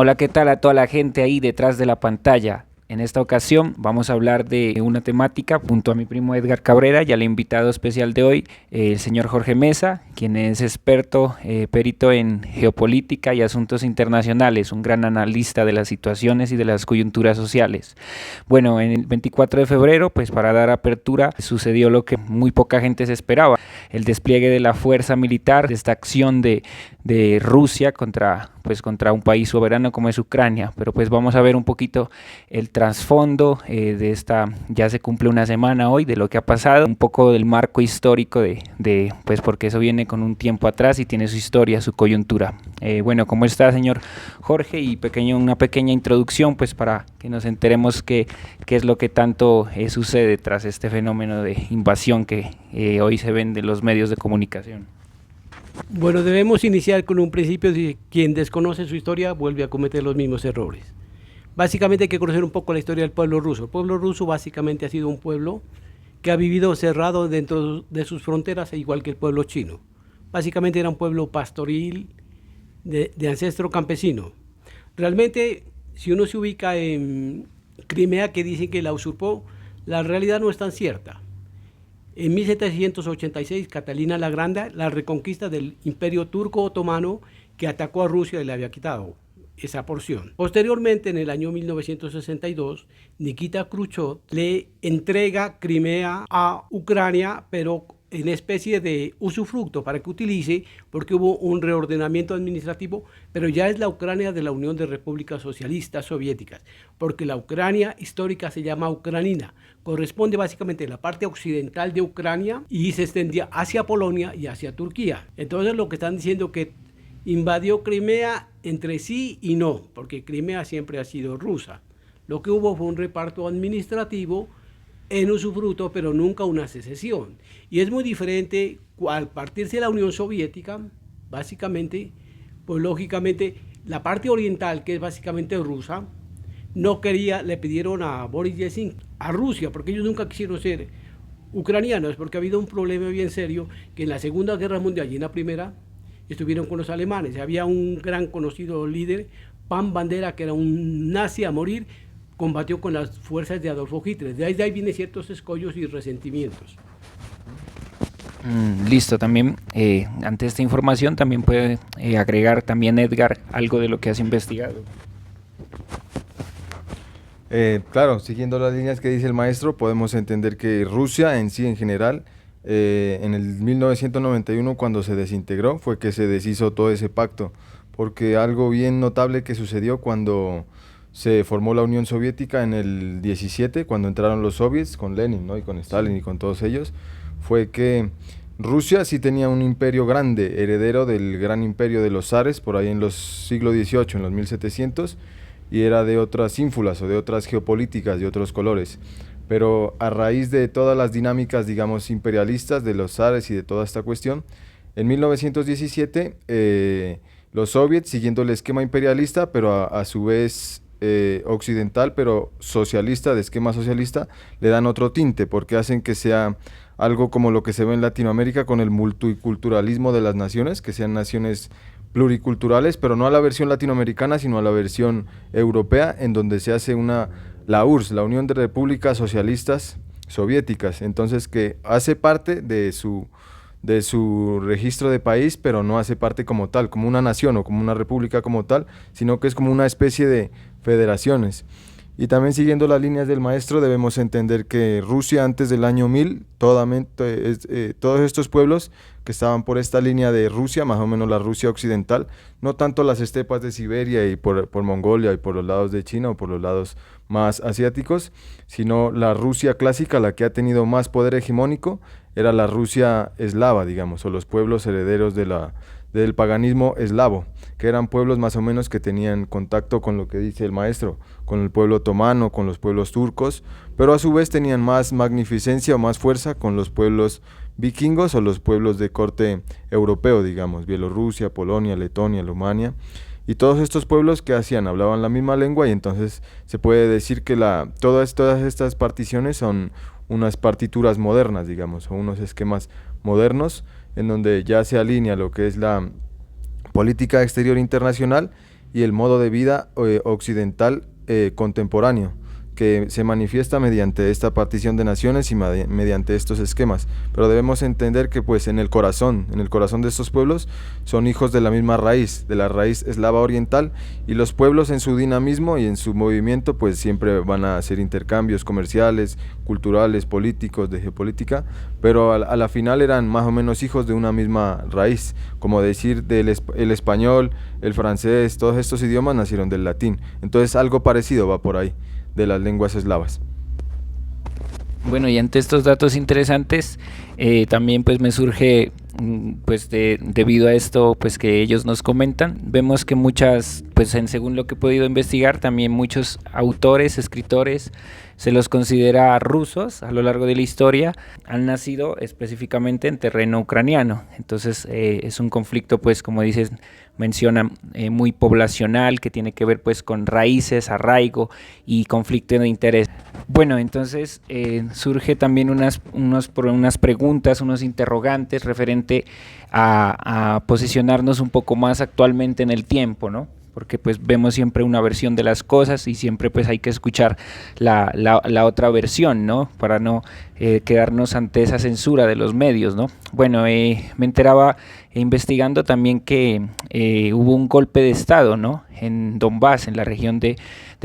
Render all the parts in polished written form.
Hola, ¿qué tal a toda la gente ahí detrás de la pantalla? En esta ocasión vamos a hablar de una temática junto a mi primo Edgar Cabrera y al invitado especial de hoy, el señor Jorge Mesa, quien es experto, perito en geopolítica y asuntos internacionales, un gran analista de las situaciones y de las coyunturas sociales. Bueno, en el 24 de febrero, pues para dar apertura, sucedió lo que muy poca gente se esperaba, el despliegue de la fuerza militar, de esta acción de Rusia contra un país soberano como es Ucrania. Pero pues vamos a ver un poquito el trasfondo de esta, ya se cumple una semana hoy de lo que ha pasado, un poco del marco histórico pues porque eso viene con un tiempo atrás y tiene su historia, su coyuntura. Bueno, ¿cómo está, señor Jorge? Y una pequeña introducción pues para que nos enteremos qué es lo que tanto sucede tras este fenómeno de invasión que hoy se ven de los medios de comunicación. Bueno, debemos iniciar con un principio de quien desconoce su historia vuelve a cometer los mismos errores. Básicamente hay que conocer un poco la historia del pueblo ruso. El pueblo ruso básicamente ha sido un pueblo que ha vivido cerrado dentro de sus fronteras, igual que el pueblo chino. Básicamente era un pueblo pastoril de ancestro campesino. Realmente, si uno se ubica en Crimea, que dicen que la usurpó, la realidad no es tan cierta. En 1786, Catalina la Grande, la reconquista del Imperio Turco Otomano, que atacó a Rusia y le había quitado esa porción. Posteriormente, en el año 1962, Nikita Khrushchev le entrega Crimea a Ucrania, pero en especie de usufructo para que utilice, porque hubo un reordenamiento administrativo, pero ya es la Ucrania de la Unión de Repúblicas Socialistas Soviéticas, porque la Ucrania histórica se llama Ucranina, corresponde básicamente a la parte occidental de Ucrania y se extendía hacia Polonia y hacia Turquía. Entonces lo que están diciendo que invadió Crimea entre sí y no, porque Crimea siempre ha sido rusa. Lo que hubo fue un reparto administrativo en usufructo, pero nunca una secesión. Y es muy diferente al partirse de la Unión Soviética, básicamente, pues lógicamente la parte oriental, que es básicamente rusa, no quería, le pidieron a Boris Yeltsin, a Rusia, porque ellos nunca quisieron ser ucranianos, porque ha habido un problema bien serio, que en la Segunda Guerra Mundial y en la Primera, estuvieron con los alemanes. Había un gran conocido líder, Pan Bandera, que era un nazi a morir, combatió con las fuerzas de Adolfo Hitler. De ahí vienen ciertos escollos y resentimientos. Listo, también ante esta información también puede agregar también Edgar algo de lo que has investigado. Claro, siguiendo las líneas que dice el maestro, podemos entender que Rusia en sí, en general, en el 1991, cuando se desintegró, fue que se deshizo todo ese pacto, porque algo bien notable que sucedió cuando se formó la Unión Soviética en el 17, cuando entraron los soviets con Lenin, ¿no? Y con Stalin y con todos ellos, fue que Rusia sí tenía un imperio grande, heredero del gran imperio de los zares, por ahí en los siglo XVIII, en los 1700, y era de otras ínfulas o de otras geopolíticas, de otros colores. Pero a raíz de todas las dinámicas, digamos, imperialistas de los zares y de toda esta cuestión, en 1917 los soviets, siguiendo el esquema imperialista, pero a su vez occidental, pero socialista, de esquema socialista, le dan otro tinte, porque hacen que sea algo como lo que se ve en Latinoamérica con el multiculturalismo de las naciones, que sean naciones pluriculturales, pero no a la versión latinoamericana, sino a la versión europea, en donde se hace la URSS, la Unión de Repúblicas Socialistas Soviéticas, entonces que hace parte de su registro de país, pero no hace parte como tal, como una nación o como una república como tal, sino que es como una especie de federaciones. Y también siguiendo las líneas del maestro, debemos entender que Rusia antes del año 1000, todos estos pueblos que estaban por esta línea de Rusia, más o menos la Rusia occidental, no tanto las estepas de Siberia y por Mongolia y por los lados de China o por los lados más asiáticos, sino la Rusia clásica, la que ha tenido más poder hegemónico, era la Rusia eslava, digamos, o los pueblos herederos del paganismo eslavo, que eran pueblos más o menos que tenían contacto con lo que dice el maestro, con el pueblo otomano, con los pueblos turcos, pero a su vez tenían más magnificencia o más fuerza con los pueblos vikingos o los pueblos de corte europeo, digamos, Bielorrusia, Polonia, Letonia, Rumania, y todos estos pueblos que hacían, hablaban la misma lengua y entonces se puede decir que todas estas particiones son unas partituras modernas, digamos, o unos esquemas modernos en donde ya se alinea lo que es la política exterior internacional y el modo de vida occidental contemporáneo, que se manifiesta mediante esta partición de naciones y mediante estos esquemas. Pero debemos entender que pues en el corazón de estos pueblos son hijos de la misma raíz, de la raíz eslava oriental, y los pueblos en su dinamismo y en su movimiento pues siempre van a hacer intercambios comerciales, culturales, políticos, de geopolítica, pero a la final eran más o menos hijos de una misma raíz, como decir el español, el francés, todos estos idiomas nacieron del latín. Entonces algo parecido va por ahí, de las lenguas eslavas. Bueno, y ante estos datos interesantes, también pues me surge, pues debido a esto pues que ellos nos comentan, vemos que muchas, pues según lo que he podido investigar, también muchos autores, escritores, se los considera rusos a lo largo de la historia, han nacido específicamente en terreno ucraniano. Entonces es un conflicto, pues como dices, mencionan, muy poblacional, que tiene que ver pues con raíces, arraigo y conflicto de interés. Bueno, entonces surge también unas preguntas, unos interrogantes referente a posicionarnos un poco más actualmente en el tiempo, ¿no? Porque pues vemos siempre una versión de las cosas y siempre pues hay que escuchar la otra versión, ¿no? Para no quedarnos ante esa censura de los medios, ¿no? Bueno, me enteraba investigando también que hubo un golpe de estado, ¿no? En Donbass, en la región de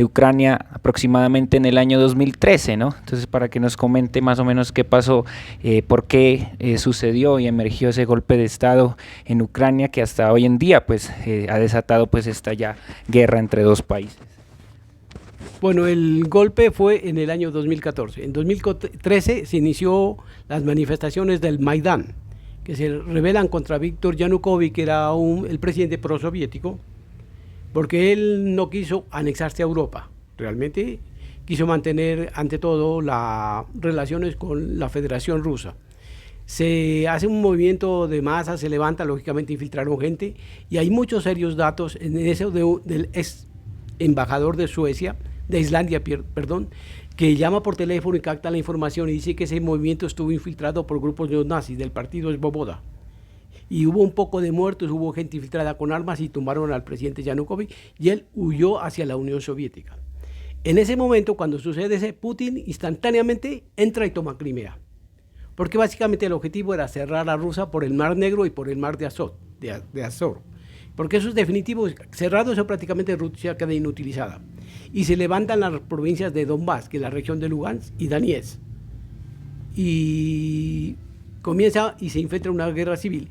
Ucrania, aproximadamente en el año 2013, ¿no? Entonces, para que nos comente más o menos qué pasó, por qué sucedió y emergió ese golpe de estado en Ucrania, que hasta hoy en día pues ha desatado pues esta ya guerra entre dos países. Bueno, el golpe fue en el año 2014. En 2013 se inició las manifestaciones del Maidán, que se rebelan contra Víktor Yanukovych, que era el presidente prosoviético, porque él no quiso anexarse a Europa. Realmente quiso mantener, ante todo, las relaciones con la Federación Rusa. Se hace un movimiento de masa, se levanta, lógicamente infiltraron gente, y hay muchos serios datos en eso del ex embajador de Suecia, de Islandia, perdón, que llama por teléfono y capta la información y dice que ese movimiento estuvo infiltrado por grupos neonazis del partido Svoboda. Y hubo un poco de muertos, hubo gente infiltrada con armas y tumbaron al presidente Yanukovych y él huyó hacia la Unión Soviética. En ese momento, cuando sucede ese, Putin instantáneamente entra y toma Crimea. Porque básicamente el objetivo era cerrar a Rusia por el Mar Negro y por el Mar de Azov. Porque eso es definitivo, cerrado eso prácticamente Rusia queda inutilizada. Y se levantan las provincias de Donbass, que es la región de Lugansk y Donetsk. Y comienza y se infiltra una guerra civil.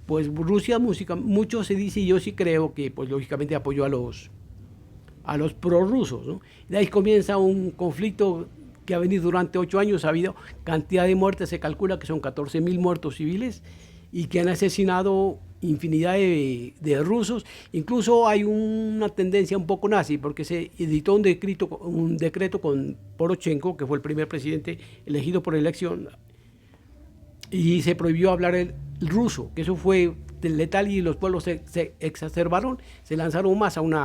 Pues Rusia, mucho se dice, y yo sí creo que pues lógicamente apoyó a los prorrusos, ¿no? De ahí comienza un conflicto que ha venido durante 8 años, ha habido cantidad de muertes, se calcula que son 14.000 muertos civiles y que han asesinado infinidad de rusos. Incluso hay una tendencia un poco nazi, porque se editó un decreto con Poroshenko, que fue el primer presidente elegido por elección, y se prohibió hablar el ruso, que eso fue letal y los pueblos se exacerbaron, se lanzaron más a un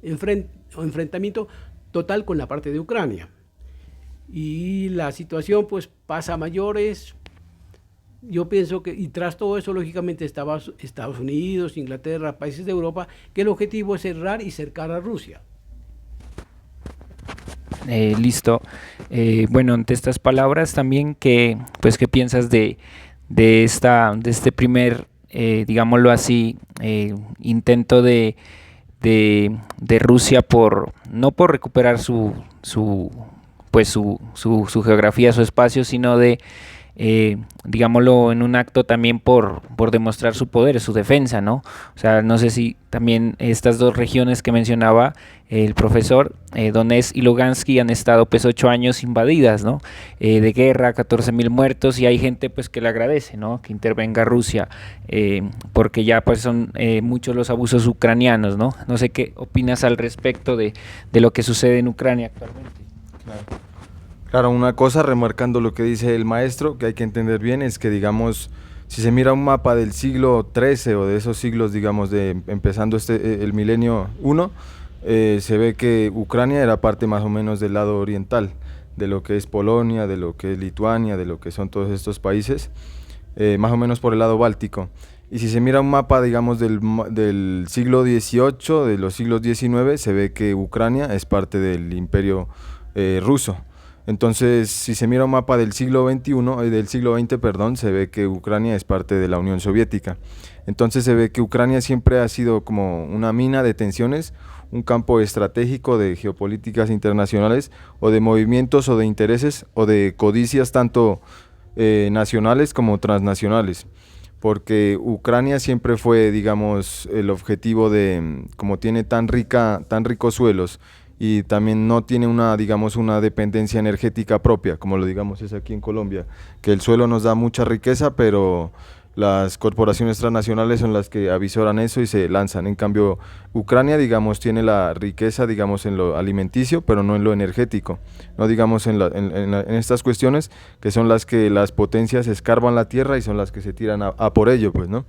enfrentamiento total con la parte de Ucrania. Y la situación pues pasa a mayores. Yo pienso que, y tras todo eso, lógicamente estaba Estados Unidos, Inglaterra, países de Europa, que el objetivo es cerrar y cercar a Rusia. Listo. Bueno, ante estas palabras también, ¿qué piensas de este primer, digámoslo así, intento de Rusia no por recuperar su geografía, su espacio, sino de, digámoslo, en un acto también por demostrar su poder, su defensa, ¿no? O sea, no sé si también estas dos regiones que mencionaba el profesor, Donetsk y Lugansk, han estado pues 8 años invadidas, ¿no? De guerra, 14.000 muertos, y hay gente pues que le agradece, ¿no? Que intervenga Rusia, porque ya pues son muchos los abusos ucranianos, ¿no? No sé qué opinas al respecto de lo que sucede en Ucrania actualmente. Claro, una cosa, remarcando lo que dice el maestro, que hay que entender bien, es que, digamos, si se mira un mapa del siglo XIII o de esos siglos, digamos, empezando el milenio 1, se ve que Ucrania era parte más o menos del lado oriental, de lo que es Polonia, de lo que es Lituania, de lo que son todos estos países, más o menos por el lado báltico. Y si se mira un mapa, digamos, del siglo XVIII, de los siglos XIX, se ve que Ucrania es parte del imperio ruso. Entonces, si se mira un mapa del siglo XXI, del siglo XX, perdón, se ve que Ucrania es parte de la Unión Soviética. Entonces se ve que Ucrania siempre ha sido como una mina de tensiones, un campo estratégico de geopolíticas internacionales o de movimientos o de intereses o de codicias tanto nacionales como transnacionales, porque Ucrania siempre fue, digamos, el objetivo de, como tiene tan ricos suelos y también no tiene una, digamos, una dependencia energética propia, como lo digamos es aquí en Colombia, que el suelo nos da mucha riqueza, pero las corporaciones transnacionales son las que avisoran eso y se lanzan. En cambio, Ucrania, digamos, tiene la riqueza, digamos, en lo alimenticio, pero no en lo energético. No digamos en estas cuestiones que son las que las potencias escarban la tierra y son las que se tiran a por ello, pues, ¿no?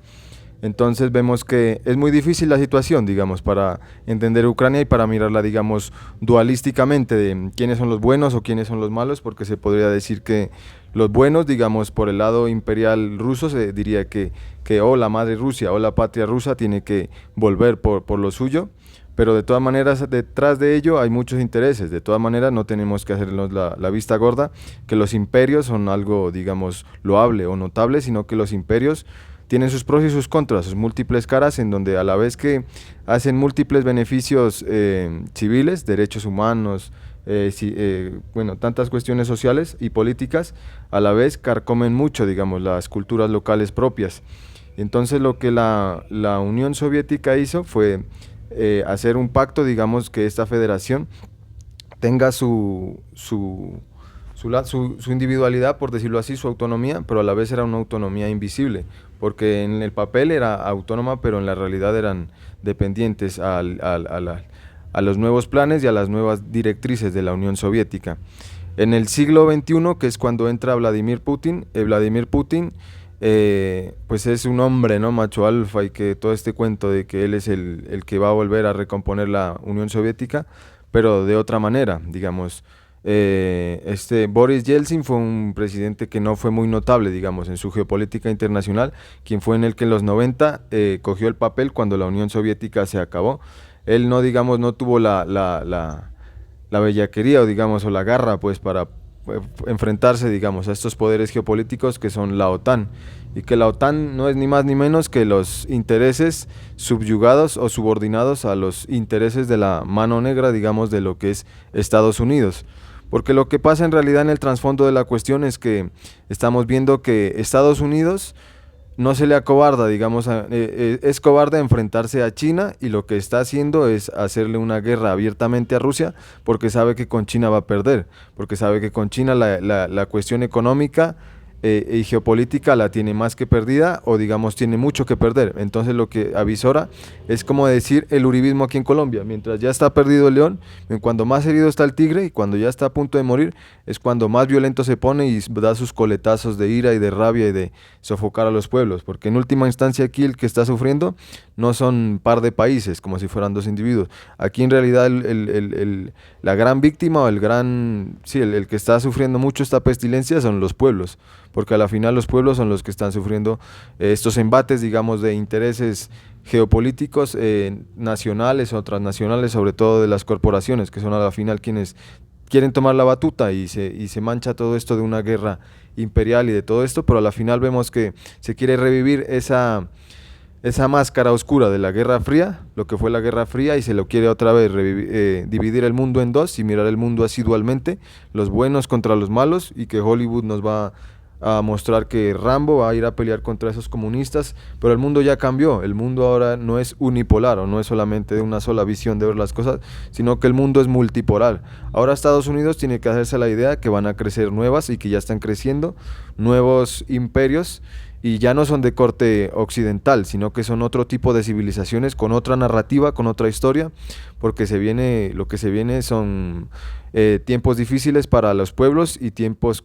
Entonces vemos que es muy difícil la situación, digamos, para entender Ucrania y para mirarla, digamos, dualísticamente de quiénes son los buenos o quiénes son los malos, porque se podría decir que los buenos, digamos, por el lado imperial ruso, se diría que la madre Rusia o la patria rusa tiene que volver por lo suyo, pero de todas maneras detrás de ello hay muchos intereses. De todas maneras no tenemos que hacernos la vista gorda, que los imperios son algo, digamos, loable o notable, sino que los imperios tienen sus pros y sus contras, sus múltiples caras, en donde a la vez que hacen múltiples beneficios civiles, derechos humanos, bueno, tantas cuestiones sociales y políticas, a la vez carcomen mucho, digamos, las culturas locales propias. Entonces lo que la Unión Soviética hizo fue hacer un pacto, digamos, que esta federación tenga su individualidad, por decirlo así, su autonomía, pero a la vez era una autonomía invisible, porque en el papel era autónoma, pero en la realidad eran dependientes a los nuevos planes y a las nuevas directrices de la Unión Soviética. En el siglo XXI, que es cuando entra Vladimir Putin, pues es un hombre, ¿no?, macho alfa, y que todo este cuento de que él es el que va a volver a recomponer la Unión Soviética, pero de otra manera, digamos. Boris Yeltsin fue un presidente que no fue muy notable, digamos, en su geopolítica internacional, quien fue en el que en los 90 cogió el papel cuando la Unión Soviética se acabó. Él no, digamos, no tuvo la bellaquería o, digamos, o la garra, pues, para enfrentarse, digamos, a estos poderes geopolíticos que son la OTAN, y que la OTAN no es ni más ni menos que los intereses subyugados o subordinados a los intereses de la mano negra, digamos, de lo que es Estados Unidos. Porque lo que pasa en realidad en el trasfondo de la cuestión es que estamos viendo que Estados Unidos no se le acobarda, digamos, es cobarde a enfrentarse a China, y lo que está haciendo es hacerle una guerra abiertamente a Rusia, porque sabe que con China va a perder, porque sabe que con China la cuestión económica y geopolítica la tiene más que perdida, o digamos tiene mucho que perder. Entonces lo que avisora es como decir el uribismo aquí en Colombia: mientras ya está perdido el león, cuando más herido está el tigre, y cuando ya está a punto de morir es cuando más violento se pone y da sus coletazos de ira y de rabia y de sofocar a los pueblos, porque en última instancia aquí el que está sufriendo no son un par de países como si fueran dos individuos. Aquí en realidad la gran víctima o el que está sufriendo mucho esta pestilencia son los pueblos, porque a la final los pueblos son los que están sufriendo estos embates, digamos, de intereses geopolíticos nacionales o transnacionales, sobre todo de las corporaciones, que son a la final quienes quieren tomar la batuta, y se mancha todo esto de una guerra imperial y de todo esto, pero a la final vemos que se quiere revivir esa máscara oscura de la Guerra Fría, lo que fue la Guerra Fría, y se lo quiere otra vez dividir el mundo en dos y mirar el mundo así dualmente, los buenos contra los malos, y que Hollywood nos va a mostrar que Rambo va a ir a pelear contra esos comunistas, pero el mundo ya cambió. El mundo ahora no es unipolar, o no es solamente de una sola visión de ver las cosas, sino que el mundo es multipolar. Ahora Estados Unidos tiene que hacerse la idea que van a crecer nuevas, y que ya están creciendo nuevos imperios, y ya no son de corte occidental, sino que son otro tipo de civilizaciones con otra narrativa, con otra historia, porque lo que se viene son tiempos difíciles para los pueblos, y tiempos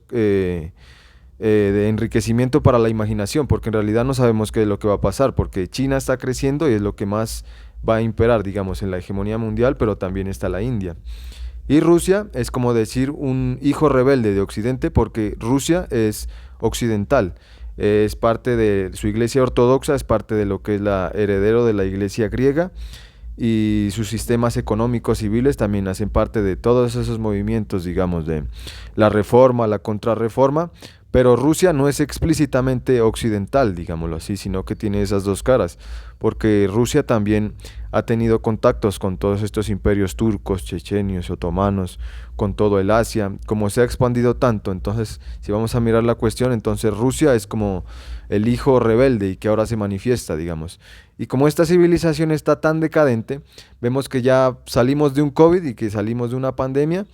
de enriquecimiento para la imaginación, porque en realidad no sabemos qué es lo que va a pasar, porque China está creciendo y es lo que más va a imperar, digamos, en la hegemonía mundial, pero también está la India. Y Rusia es como decir un hijo rebelde de Occidente, porque Rusia es occidental. es parte de su iglesia ortodoxa, es parte de lo que es la heredero de la iglesia griega, y sus sistemas económicos civiles también hacen parte de todos esos movimientos, digamos, de la reforma, la contrarreforma, pero Rusia no es explícitamente occidental, digámoslo así, sino que tiene esas dos caras, porque Rusia también ha tenido contactos con todos estos imperios turcos, chechenios, otomanos, con todo el Asia, como se ha expandido tanto. Entonces, si vamos a mirar la cuestión, entonces Rusia es como el hijo rebelde y que ahora se manifiesta, digamos. Y como esta civilización está tan decadente, vemos que ya salimos de un COVID y que salimos de una pandemia,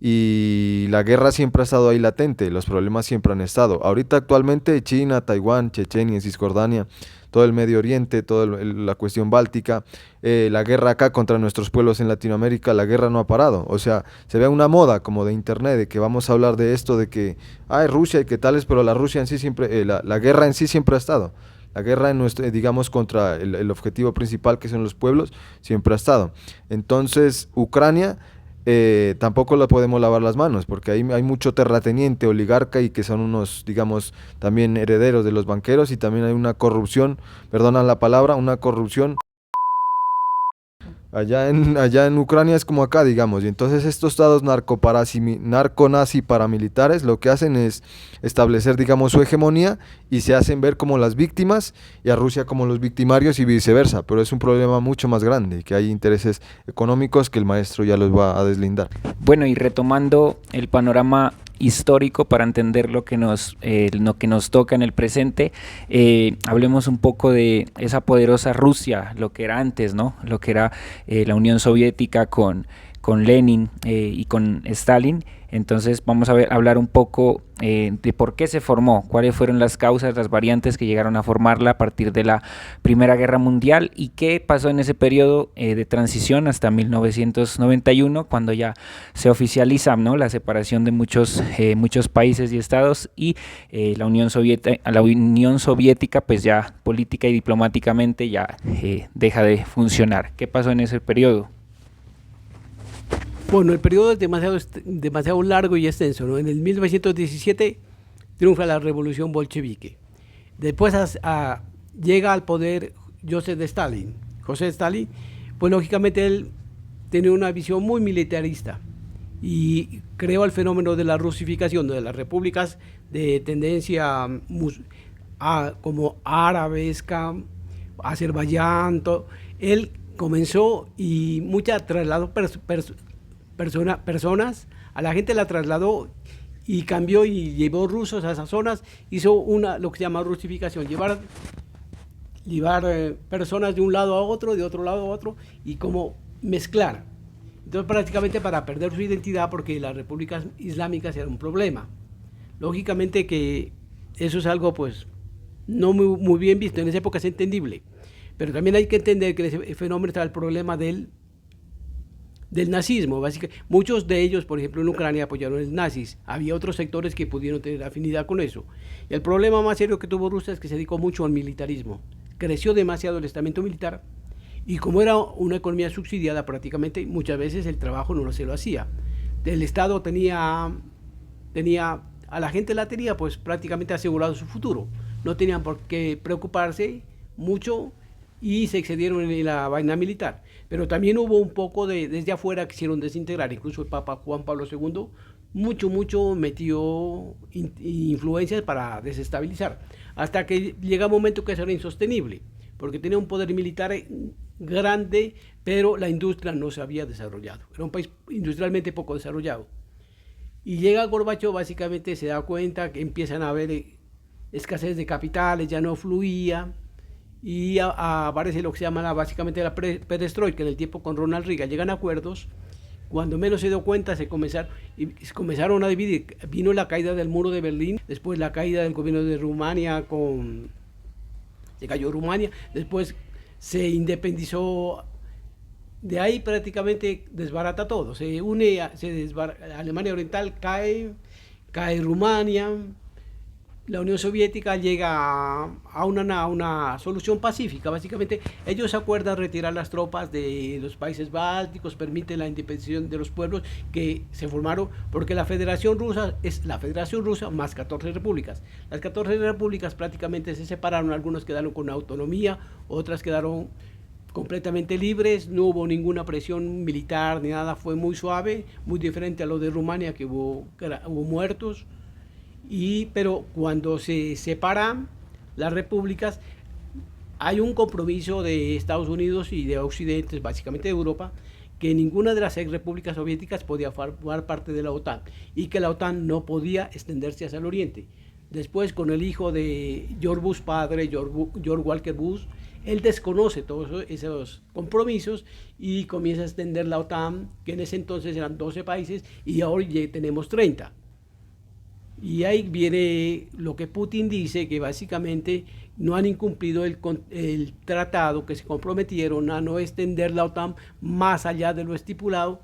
y la guerra siempre ha estado ahí latente, los problemas siempre han estado. Ahorita actualmente China, Taiwán, Chechenia, Cisjordania, todo el Medio Oriente, toda la cuestión báltica, la guerra acá contra nuestros pueblos en Latinoamérica, la guerra no ha parado. O sea, se ve una moda como de internet, de que vamos a hablar de esto, de que hay Rusia y que tales, pero la Rusia en sí siempre, la guerra en sí siempre ha estado. La guerra en nuestro, digamos, contra el objetivo principal, que son los pueblos, siempre ha estado. Entonces, Ucrania, tampoco le podemos lavar las manos, porque hay mucho terrateniente, oligarca, y que son unos, digamos, también herederos de los banqueros, y también hay una corrupción, perdona la palabra, una corrupción. Allá en Ucrania es como acá, digamos, y entonces estos estados narco-nazi paramilitares lo que hacen es establecer, digamos, su hegemonía, y se hacen ver como las víctimas y a Rusia como los victimarios y viceversa, pero es un problema mucho más grande, que hay intereses económicos que el maestro ya los va a deslindar. Bueno, y retomando el panorama histórico para entender lo que nos toca en el presente, hablemos un poco de esa poderosa Rusia, lo que era antes, ¿no? Lo que era la Unión Soviética con Lenin y con Stalin. Entonces vamos a hablar un poco de por qué se formó, cuáles fueron las causas, las variantes que llegaron a formarla a partir de la Primera Guerra Mundial, y qué pasó en ese periodo de transición hasta 1991, cuando ya se oficializa, ¿no?, la separación de muchos países y estados, y la Unión Soviética pues ya política y diplomáticamente ya deja de funcionar. ¿Qué pasó en ese periodo? Bueno, el periodo es demasiado largo y extenso, ¿no? En el 1917 triunfa la revolución bolchevique. Después llega al poder José Stalin. Pues lógicamente él tenía una visión muy militarista y creó el fenómeno de la rusificación de las repúblicas de tendencia como árabesca, Azerbaiyán. Él comenzó y trasladó personas, a la gente la trasladó y cambió y llevó rusos a esas zonas, hizo lo que se llama rusificación, llevar personas de un lado a otro, de otro lado a otro, y como mezclar. Entonces prácticamente para perder su identidad, porque las repúblicas islámicas eran un problema. Lógicamente que eso es algo pues no muy bien visto, en esa época es entendible, pero también hay que entender que ese fenómeno está el problema del nazismo. Básicamente, muchos de ellos, por ejemplo, en Ucrania apoyaron a los nazis. Había otros sectores que pudieron tener afinidad con eso. Y el problema más serio que tuvo Rusia es que se dedicó mucho al militarismo. Creció demasiado el estamento militar, y como era una economía subsidiada, prácticamente muchas veces el trabajo no se lo hacía. El Estado tenía a la gente la tenía pues prácticamente asegurado su futuro. No tenían por qué preocuparse mucho y se excedieron en la vaina militar. Pero también hubo un poco desde afuera que quisieron desintegrar. Incluso el Papa Juan Pablo II mucho metió influencias para desestabilizar, hasta que llega un momento que eso era insostenible, porque tenía un poder militar grande, pero la industria no se había desarrollado. Era un país industrialmente poco desarrollado. Y llega Gorbachov, básicamente se da cuenta que empiezan a haber escasez de capitales, ya no fluía, y aparece lo que se llama básicamente la perestroika en el tiempo con Ronald Reagan. Llegan a acuerdos, cuando menos se dio cuenta se comenzaron a dividir. Vino la caída del muro de Berlín, después la caída del gobierno de Rumania, se cayó Rumania, después se independizó. De ahí prácticamente desbarata todo, Alemania Oriental cae Rumania, la Unión Soviética llega a una solución pacífica. Básicamente, ellos acuerdan retirar las tropas de los países bálticos, permiten la independencia de los pueblos que se formaron, porque la Federación Rusa es la Federación Rusa más 14 repúblicas. Las 14 repúblicas prácticamente se separaron, algunos quedaron con autonomía, otras quedaron completamente libres, no hubo ninguna presión militar ni nada, fue muy suave, muy diferente a lo de Rumania, que hubo muertos. Pero cuando se separan las repúblicas, hay un compromiso de Estados Unidos y de Occidente, básicamente de Europa, que ninguna de las ex repúblicas soviéticas podía formar parte de la OTAN y que la OTAN no podía extenderse hacia el oriente. Después, con el hijo de George Bush padre, George Walker Bush, él desconoce todos esos compromisos y comienza a extender la OTAN, que en ese entonces eran 12 países y ahora ya tenemos 30. Y ahí viene lo que Putin dice, que básicamente no han incumplido el tratado, que se comprometieron a no extender la OTAN más allá de lo estipulado,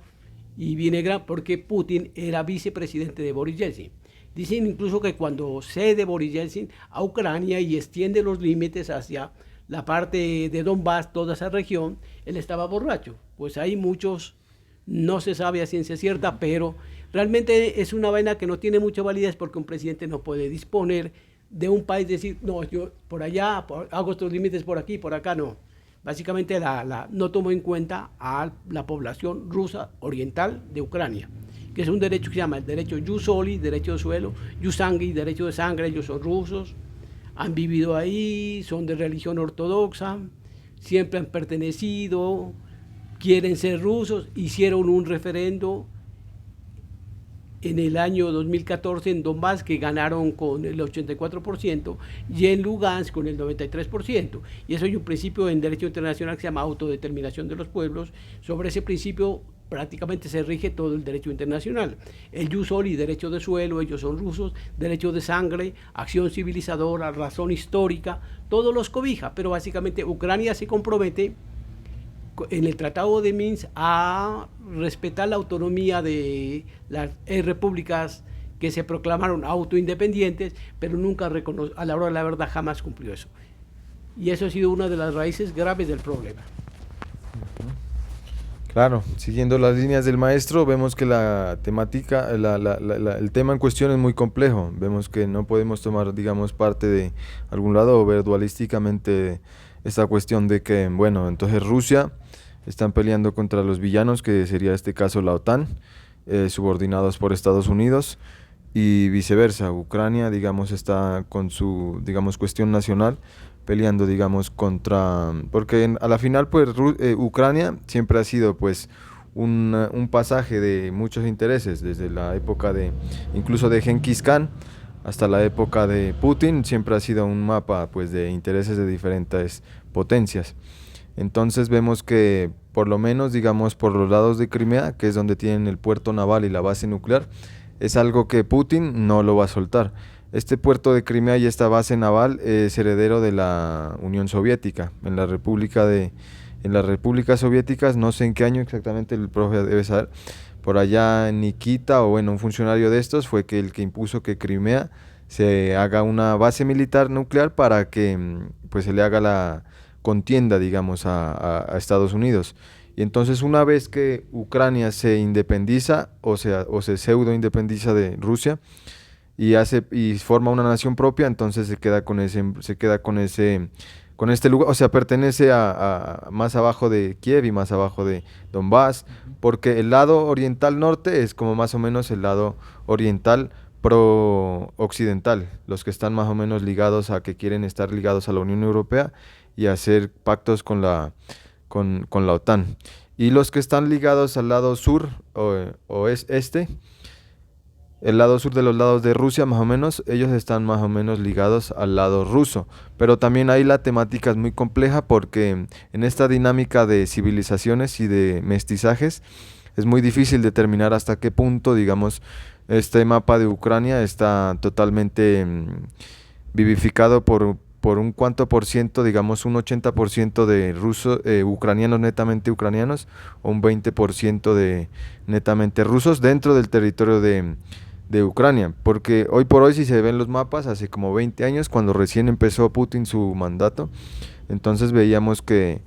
y viene porque Putin era vicepresidente de Boris Yeltsin. Dicen incluso que cuando cede Boris Yeltsin a Ucrania y extiende los límites hacia la parte de Donbass, toda esa región, él estaba borracho. Pues hay muchos, no se sabe a ciencia cierta, pero realmente es una vaina que no tiene mucha validez, porque un presidente no puede disponer de un país, decir, no, yo por allá hago estos límites, por aquí, por acá, no. Básicamente no tomó en cuenta a la población rusa oriental de Ucrania, que es un derecho que se llama el derecho jus soli, derecho de suelo, jus sanguis, derecho de sangre. Ellos son rusos, han vivido ahí, son de religión ortodoxa, siempre han pertenecido, quieren ser rusos, hicieron un referendo en el año 2014 en Donbass, que ganaron con el 84%, y en Lugansk con el 93%. Y eso hay un principio en derecho internacional que se llama autodeterminación de los pueblos. Sobre ese principio prácticamente se rige todo el derecho internacional. El jus soli, derecho de suelo, ellos son rusos, derecho de sangre, acción civilizadora, razón histórica, todos los cobija, pero básicamente Ucrania se compromete en el Tratado de Minsk a respetar la autonomía de las repúblicas que se proclamaron autoindependientes, pero nunca a la hora de la verdad jamás cumplió eso. Y eso ha sido una de las raíces graves del problema. Claro, siguiendo las líneas del maestro, vemos que la temática, el tema en cuestión es muy complejo. Vemos que no podemos tomar, digamos, parte de algún lado o ver dualísticamente esta cuestión de que, bueno, entonces Rusia están peleando contra los villanos, que sería este caso la OTAN, subordinados por Estados Unidos, y viceversa. Ucrania, digamos, está con su, digamos, cuestión nacional, peleando, digamos, contra, porque a la final, pues, Ucrania siempre ha sido, pues, un pasaje de muchos intereses, desde la época de, incluso de Genghis Khan, hasta la época de Putin, siempre ha sido un mapa, pues, de intereses de diferentes potencias. Entonces vemos que, por lo menos, digamos, por los lados de Crimea, que es donde tienen el puerto naval y la base nuclear, es algo que Putin no lo va a soltar. Este puerto de Crimea y esta base naval es heredero de la Unión Soviética. En las repúblicas soviéticas, no sé en qué año exactamente, el profe debe saber, por allá Nikita, o bueno, un funcionario de estos, fue el que impuso que Crimea se haga una base militar nuclear para que, pues, se le haga la contienda, digamos, a Estados Unidos. Y entonces, una vez que Ucrania se independiza, o se pseudo independiza de Rusia, y forma una nación propia, entonces se queda con este lugar, o sea, pertenece a más abajo de Kiev y más abajo de Donbass, porque el lado oriental norte es como más o menos el lado oriental pro-occidental, los que están más o menos ligados a, que quieren estar ligados a la Unión Europea y hacer pactos con la OTAN. Y los que están ligados al lado sur o este, el lado sur de los lados de Rusia, más o menos, ellos están más o menos ligados al lado ruso. Pero también ahí la temática es muy compleja, porque en esta dinámica de civilizaciones y de mestizajes es muy difícil determinar hasta qué punto, digamos, este mapa de Ucrania está totalmente vivificado por un cuánto por ciento, digamos un 80% de rusos, ucranianos, netamente ucranianos, o un 20% de netamente rusos dentro del territorio de de Ucrania, porque hoy por hoy si se ven los mapas, hace como 20 años, cuando recién empezó Putin su mandato, entonces veíamos que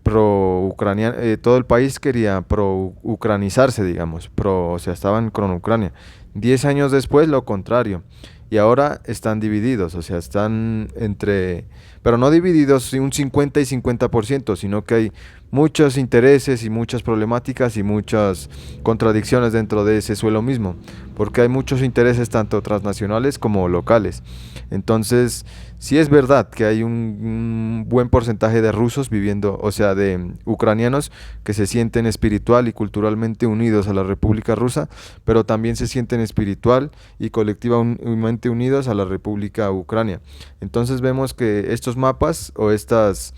todo el país quería pro-ucranizarse, digamos, o sea, estaban con Ucrania. 10 años después, lo contrario. Y ahora están divididos, o sea, están pero no divididos un 50 y 50%, sino que hay muchos intereses y muchas problemáticas y muchas contradicciones dentro de ese suelo mismo, porque hay muchos intereses tanto transnacionales como locales. Entonces, sí es verdad que hay un buen porcentaje de rusos viviendo, o sea, de ucranianos que se sienten espiritual y culturalmente unidos a la República Rusa, pero también se sienten espiritual y colectivamente unidos a la República Ucrania. Entonces vemos que estos mapas o estas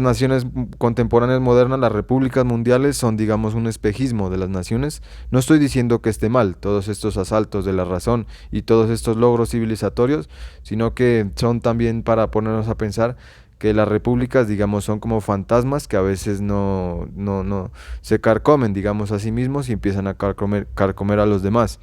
naciones contemporáneas modernas, las repúblicas mundiales, son, digamos, un espejismo de las naciones. No estoy diciendo que esté mal todos estos asaltos de la razón y todos estos logros civilizatorios, sino que son también para ponernos a pensar que las repúblicas, digamos, son como fantasmas que a veces no se carcomen, digamos, a sí mismos y empiezan a carcomer a los demás.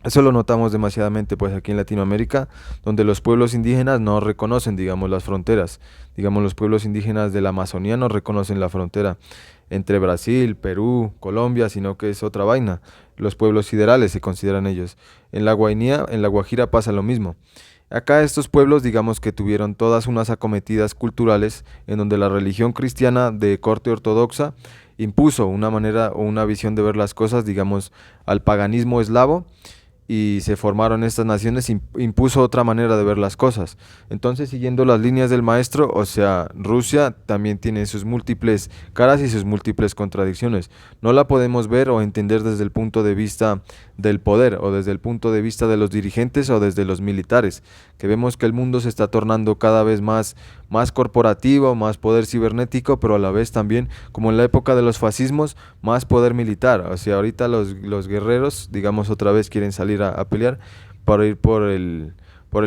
Eso lo notamos demasiadamente pues aquí en Latinoamérica, donde los pueblos indígenas no reconocen, digamos, las fronteras. Digamos, los pueblos indígenas de la Amazonía no reconocen la frontera entre Brasil, Perú, Colombia, sino que es otra vaina. Los pueblos siderales se consideran ellos. En la Guainía, en la Guajira pasa lo mismo. Acá estos pueblos, digamos que tuvieron todas unas acometidas culturales en donde la religión cristiana de corte ortodoxa impuso una manera o una visión de ver las cosas, digamos, al paganismo eslavo, y se formaron estas naciones, impuso otra manera de ver las cosas. Entonces, siguiendo las líneas del maestro, o sea, Rusia también tiene sus múltiples caras y sus múltiples contradicciones. No la podemos ver o entender desde el punto de vista del poder o desde el punto de vista de los dirigentes o desde los militares, que vemos que el mundo se está tornando cada vez más corporativo, más poder cibernético, pero a la vez también, como en la época de los fascismos, más poder militar. O sea, ahorita los guerreros, digamos, otra vez quieren salir a pelear para ir por el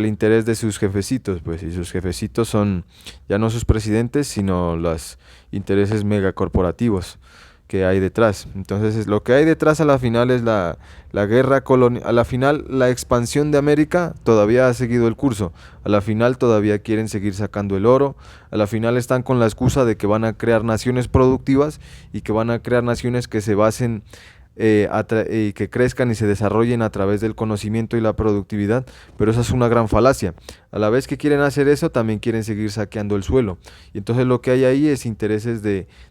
interés de sus jefecitos, pues, y sus jefecitos son ya no sus presidentes, sino los intereses megacorporativos que hay detrás. Entonces, lo que hay detrás a la final es la guerra colonial. A la final, la expansión de América todavía ha seguido el curso. A la final todavía quieren seguir sacando el oro. A la final están con la excusa de que van a crear naciones productivas y que van a crear naciones que se basen y que crezcan y se desarrollen a través del conocimiento y la productividad, pero esa es una gran falacia. A la vez que quieren hacer eso, también quieren seguir saqueando el suelo. Y entonces lo que hay ahí es intereses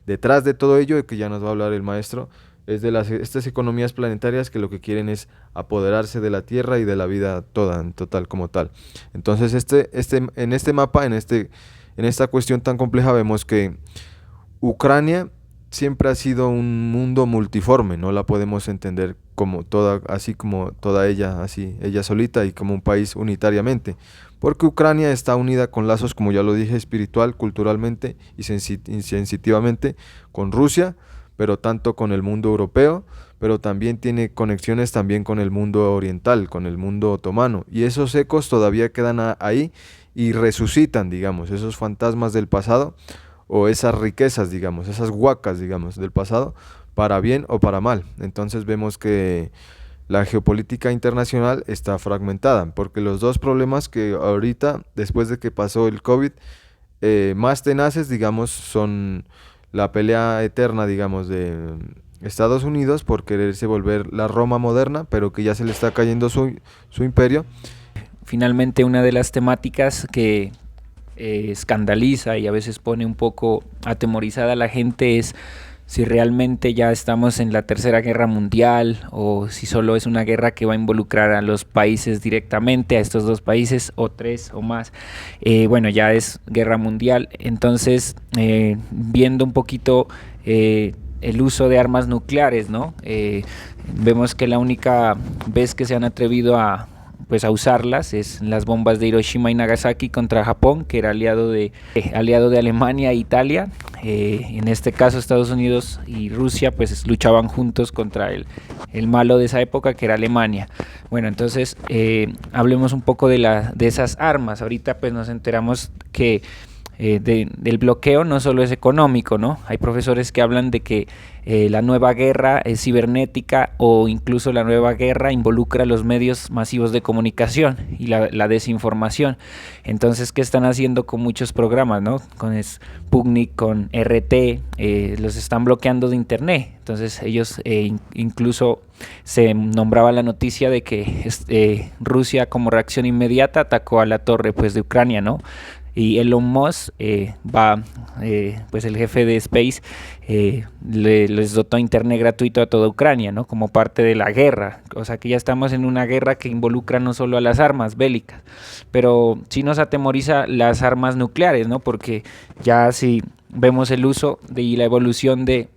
detrás de todo ello, de que ya nos va a hablar el maestro, es de estas economías planetarias que lo que quieren es apoderarse de la Tierra y de la vida toda, en total como tal. Entonces en este mapa, en esta cuestión tan compleja, vemos que Ucrania siempre ha sido un mundo multiforme, no la podemos entender como toda, así como toda ella, así ella solita y como un país unitariamente, porque Ucrania está unida con lazos, como ya lo dije, espiritual, culturalmente y sensitivamente con Rusia, pero tanto con el mundo europeo, pero también tiene conexiones también con el mundo oriental, con el mundo otomano, y esos ecos todavía quedan ahí y resucitan, digamos, esos fantasmas del pasado o esas riquezas, digamos, esas huacas, digamos, del pasado, para bien o para mal. Entonces vemos que la geopolítica internacional está fragmentada, porque los dos problemas que ahorita, después de que pasó el COVID, más tenaces, digamos, son la pelea eterna, digamos, de Estados Unidos por quererse volver la Roma moderna, pero que ya se le está cayendo su imperio. Finalmente, una de las temáticas que escandaliza y a veces pone un poco atemorizada a la gente es si realmente ya estamos en la Tercera Guerra Mundial o si solo es una guerra que va a involucrar a los países directamente, a estos dos países o tres o más. Bueno, ya es guerra mundial. Entonces, viendo un poquito el uso de armas nucleares, ¿no? Vemos que la única vez que se han atrevido a usarlas es las bombas de Hiroshima y Nagasaki contra Japón, que era aliado de Alemania e Italia. En este caso Estados Unidos y Rusia pues luchaban juntos contra el malo de esa época, que era Alemania. Bueno, entonces hablemos un poco de esas armas. Ahorita pues nos enteramos que del bloqueo no solo es económico, ¿no? Hay profesores que hablan de que la nueva guerra es cibernética o incluso la nueva guerra involucra los medios masivos de comunicación y la desinformación. Entonces, ¿qué están haciendo con muchos programas, ¿no? Con Sputnik, con RT, los están bloqueando de internet. Entonces ellos incluso se nombraba la noticia de que Rusia como reacción inmediata atacó a la torre pues de Ucrania, ¿no? Y Elon Musk pues el jefe de Space les dotó internet gratuito a toda Ucrania, ¿no? Como parte de la guerra. O sea que ya estamos en una guerra que involucra no solo a las armas bélicas, pero sí nos atemoriza las armas nucleares, ¿no? Porque ya si vemos el uso y la evolución de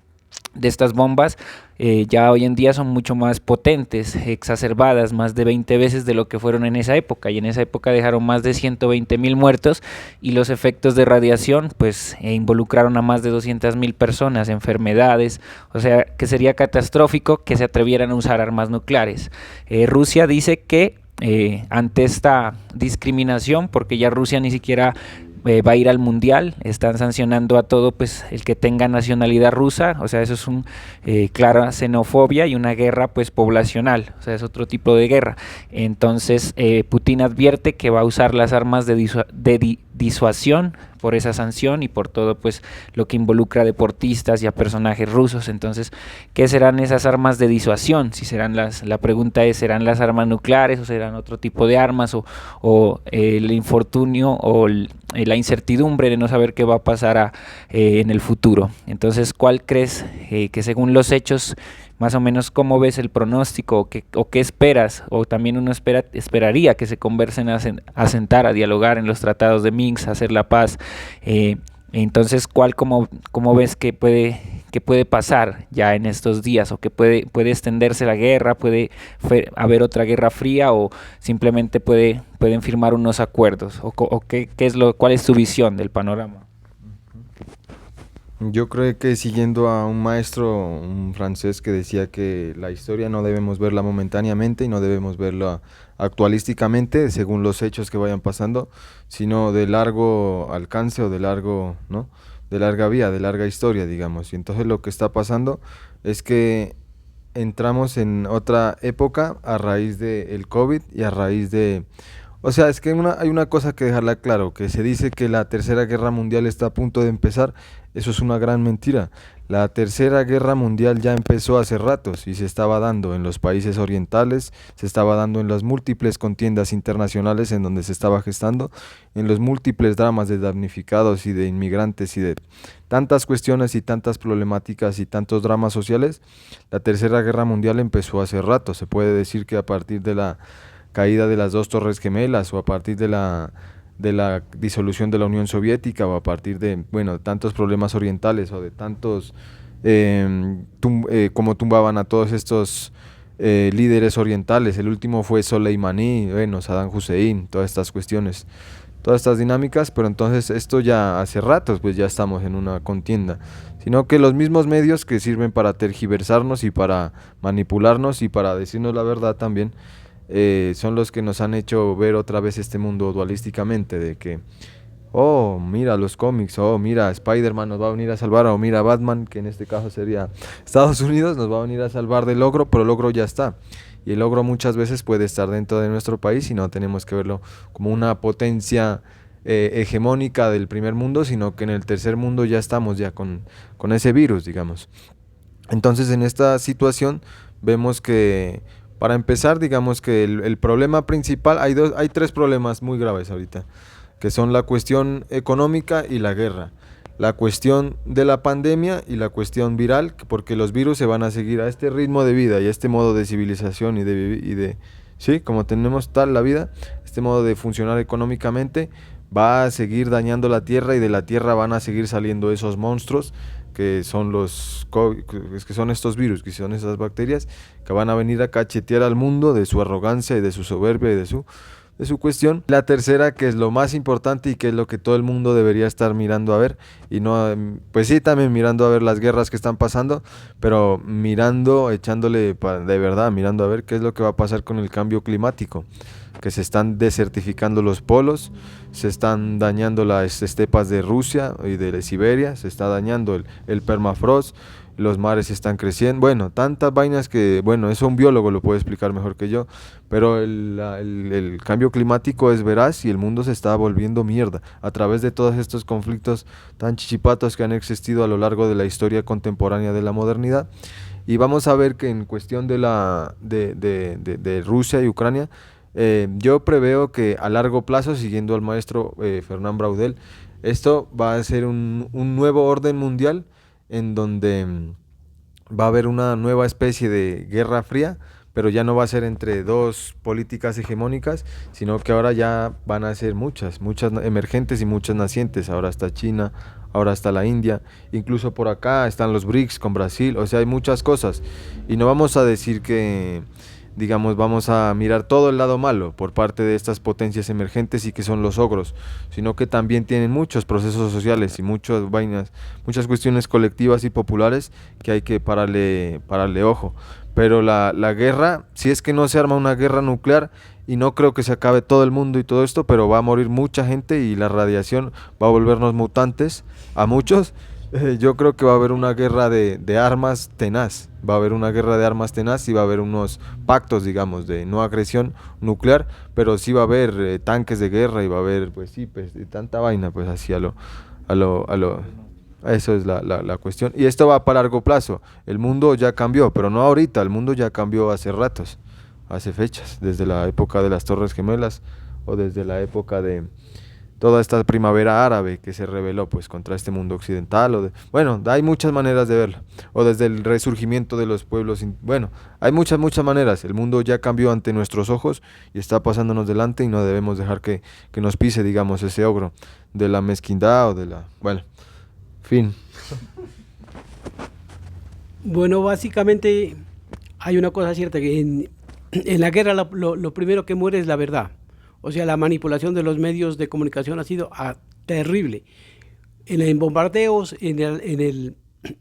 estas bombas, ya hoy en día son mucho más potentes, exacerbadas, más de 20 veces de lo que fueron en esa época, y en esa época dejaron más de 120.000 muertos, y los efectos de radiación pues involucraron a más de 200.000 personas, enfermedades, o sea que sería catastrófico que se atrevieran a usar armas nucleares. Rusia dice que ante esta discriminación, porque ya Rusia ni siquiera va a ir al mundial, están sancionando a todo pues el que tenga nacionalidad rusa, o sea eso es un clara xenofobia y una guerra pues poblacional, o sea es otro tipo de guerra. Entonces Putin advierte que va a usar las armas de disuasión por esa sanción y por todo pues lo que involucra a deportistas y a personajes rusos. Entonces, ¿qué serán esas armas de disuasión? Si serán la pregunta es, ¿serán las armas nucleares o serán otro tipo de armas o el infortunio o la incertidumbre de no saber qué va a pasar en el futuro? Entonces, ¿cuál crees que según los hechos, más o menos cómo ves el pronóstico o qué esperas? O también uno esperaría que se conversen a sentar, a dialogar en los tratados de Minsk, a hacer la paz. Entonces, cómo ves que puede pasar ya en estos días, o que puede extenderse la guerra, puede haber otra guerra fría, o simplemente pueden firmar unos acuerdos, o cuál es tu visión del panorama? Yo creo que siguiendo a un maestro, un francés, que decía que la historia no debemos verla momentáneamente y no debemos verla actualísticamente según los hechos que vayan pasando, sino de largo alcance o de largo, ¿no? De larga vía, de larga historia, digamos. Y entonces lo que está pasando es que entramos en otra época a raíz del COVID y a raíz de... O sea, es que hay una cosa que dejarla claro, que se dice que la Tercera Guerra Mundial está a punto de empezar. Eso es una gran mentira. La Tercera Guerra Mundial ya empezó hace ratos y se estaba dando en los países orientales, se estaba dando en las múltiples contiendas internacionales en donde se estaba gestando, en los múltiples dramas de damnificados y de inmigrantes y de tantas cuestiones y tantas problemáticas y tantos dramas sociales. La Tercera Guerra Mundial empezó hace rato. Se puede decir que a partir de la caída de las dos Torres Gemelas, o a partir de la disolución de la Unión Soviética, o a partir de, bueno, tantos problemas orientales, o de tantos, como tumbaban a todos estos líderes orientales. El último fue Soleimani, bueno, Saddam Hussein, todas estas cuestiones, todas estas dinámicas. Pero entonces esto ya hace ratos, pues ya estamos en una contienda, sino que los mismos medios que sirven para tergiversarnos y para manipularnos y para decirnos la verdad también, son los que nos han hecho ver otra vez este mundo dualísticamente, de que, oh, mira los cómics, oh, mira, Spider-Man nos va a venir a salvar, o mira, Batman, que en este caso sería Estados Unidos, nos va a venir a salvar del ogro, pero el ogro ya está. Y el ogro muchas veces puede estar dentro de nuestro país y no tenemos que verlo como una potencia hegemónica del primer mundo, sino que en el tercer mundo ya estamos ya con ese virus, digamos. Entonces, en esta situación vemos que, para empezar, digamos que el problema principal, hay tres problemas muy graves ahorita, que son la cuestión económica y la guerra, la cuestión de la pandemia y la cuestión viral, porque los virus se van a seguir a este ritmo de vida y a este modo de civilización sí, como tenemos tal la vida, este modo de funcionar económicamente va a seguir dañando la tierra, y de la tierra van a seguir saliendo esos monstruos que son que son estos virus, que son esas bacterias que van a venir a cachetear al mundo de su arrogancia y de su soberbia y de su cuestión. La tercera, que es lo más importante y que es lo que todo el mundo debería estar mirando a ver, y no, pues sí, también mirando a ver las guerras que están pasando, pero mirando, echándole de verdad, mirando a ver qué es lo que va a pasar con el cambio climático, que se están desertificando los polos, se están dañando las estepas de Rusia y de Siberia, se está dañando el permafrost, los mares están creciendo, bueno, tantas vainas que, bueno, eso un biólogo lo puede explicar mejor que yo, pero el cambio climático es veraz y el mundo se está volviendo mierda a través de todos estos conflictos tan chichipatos que han existido a lo largo de la historia contemporánea de la modernidad. Y vamos a ver que en cuestión de Rusia y Ucrania, yo preveo que a largo plazo, siguiendo al maestro Fernán Braudel, esto va a ser un nuevo orden mundial en donde va a haber una nueva especie de guerra fría, pero ya no va a ser entre dos políticas hegemónicas, sino que ahora ya van a ser muchas emergentes y muchas nacientes. Ahora está China, ahora está la India, incluso por acá están los BRICS con Brasil, o sea, hay muchas cosas. Y no vamos a decir que, digamos, vamos a mirar todo el lado malo por parte de estas potencias emergentes y que son los ogros, sino que también tienen muchos procesos sociales y muchas vainas, muchas cuestiones colectivas y populares que hay que pararle ojo. Pero la guerra, si es que no se arma una guerra nuclear, y no creo que se acabe todo el mundo y todo esto, pero va a morir mucha gente y la radiación va a volvernos mutantes a muchos. Yo creo que va a haber una guerra de armas tenaz, va a haber una guerra de armas tenaz y va a haber unos pactos, digamos, de no agresión nuclear, pero sí va a haber tanques de guerra y va a haber, pues sí, pues tanta vaina, pues así a lo, eso es la cuestión. Y esto va para largo plazo. El mundo ya cambió, pero no ahorita, el mundo ya cambió hace ratos, hace fechas, desde la época de las Torres Gemelas o desde la época de toda esta primavera árabe que se rebeló pues contra este mundo occidental. Bueno, hay muchas maneras de verlo. O desde el resurgimiento de los pueblos. Bueno, hay muchas maneras. El mundo ya cambió ante nuestros ojos y está pasándonos delante y no debemos dejar que nos pise, digamos, ese ogro de la mezquindad o de la... Bueno, fin. Bueno, básicamente hay una cosa cierta, que en la guerra lo primero que muere es la verdad. O sea, la manipulación de los medios de comunicación ha sido terrible. En bombardeos,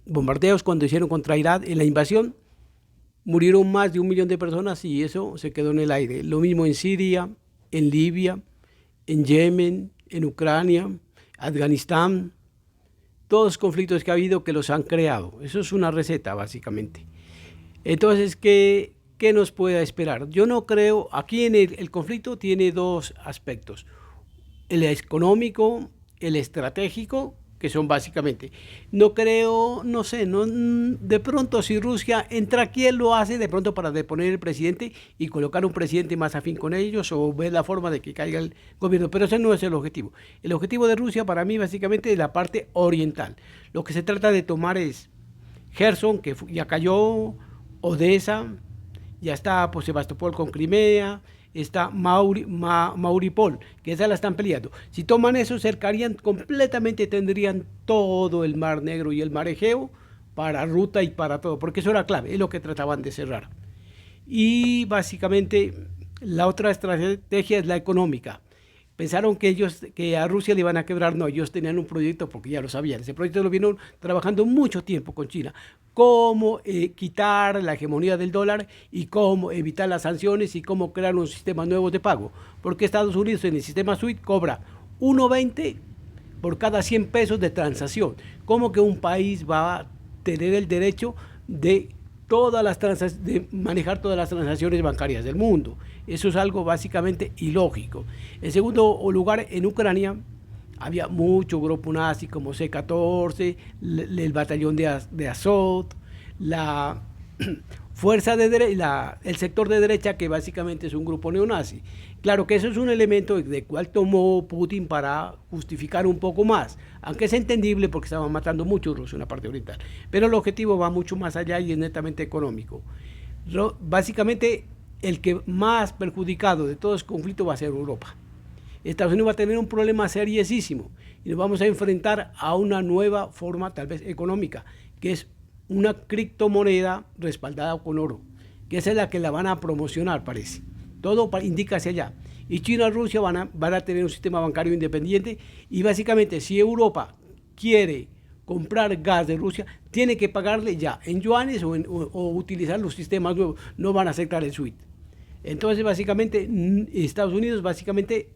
bombardeos cuando hicieron contra Irak, en la invasión, murieron más de 1 millón de personas y eso se quedó en el aire. Lo mismo en Siria, en Libia, en Yemen, en Ucrania, Afganistán. Todos los conflictos que ha habido que los han creado. Eso es una receta, básicamente. Entonces, ¿qué nos puede esperar? Yo no creo, aquí en el conflicto tiene dos aspectos, el económico, el estratégico, que son básicamente, no creo, no sé, de pronto si Rusia entra aquí, él lo hace de pronto para deponer el presidente y colocar un presidente más afín con ellos o ver la forma de que caiga el gobierno, pero ese no es el objetivo. El objetivo de Rusia para mí básicamente es la parte oriental. Lo que se trata de tomar es Gerson, que ya cayó, Odessa, ya está pues, Sebastopol con Crimea, está Mariupol, que esa la están peleando. Si toman eso, cercarían completamente, tendrían todo el Mar Negro y el Mar Egeo para ruta y para todo, porque eso era clave, es lo que trataban de cerrar. Y básicamente la otra estrategia es la económica. Pensaron que a Rusia le iban a quebrar, no, ellos tenían un proyecto porque ya lo sabían, ese proyecto lo vieron trabajando mucho tiempo con China, cómo quitar la hegemonía del dólar y cómo evitar las sanciones y cómo crear un sistema nuevo de pago, porque Estados Unidos en el sistema SWIFT cobra 1.20 por cada 100 pesos de transacción. ¿Cómo que un país va a tener el derecho de manejar todas las transacciones bancarias del mundo? Eso es algo básicamente ilógico. En segundo lugar, en Ucrania había mucho grupo nazi como C-14, el batallón de Azov, la fuerza el sector de derecha, que básicamente es un grupo neonazi. Claro que eso es un elemento de cual tomó Putin para justificar un poco más, aunque es entendible porque estaban matando muchos rusos en la parte oriental. Pero el objetivo va mucho más allá y es netamente económico. Básicamente, el que más perjudicado de todo este conflicto va a ser Europa. Estados Unidos va a tener un problema seriosísimo y nos vamos a enfrentar a una nueva forma, tal vez económica, que es una criptomoneda respaldada con oro, que esa es la que la van a promocionar, parece. Todo indica hacia allá. y China y Rusia van a tener un sistema bancario independiente, y básicamente si Europa quiere comprar gas de Rusia, tiene que pagarle ya en yuanes o utilizar los sistemas nuevos, no van a aceptar el SWIFT. Entonces básicamente Estados Unidos básicamente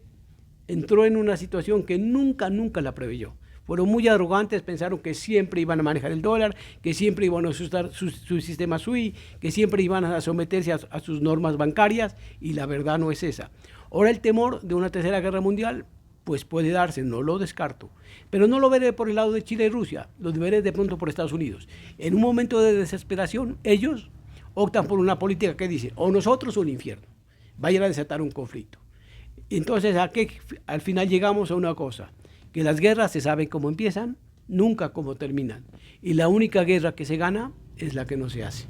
entró en una situación que nunca la preveyó. Fueron muy arrogantes, pensaron que siempre iban a manejar el dólar, que siempre iban a usar su sistema SWIFT, que siempre iban a someterse a sus normas bancarias, y la verdad no es esa. Ahora el temor de una tercera guerra mundial pues puede darse, no lo descarto, pero no lo veré por el lado de Chile y Rusia, lo veré de pronto por Estados Unidos. En un momento de desesperación, ellos optan por una política que dice, o nosotros o el infierno, vayan a desatar un conflicto. Entonces, al final llegamos a una cosa, que las guerras se sabe cómo empiezan, nunca cómo terminan. Y la única guerra que se gana es la que no se hace.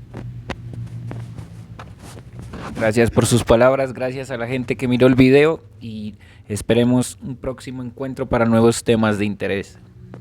Gracias por sus palabras, gracias a la gente que miró el video y esperemos un próximo encuentro para nuevos temas de interés.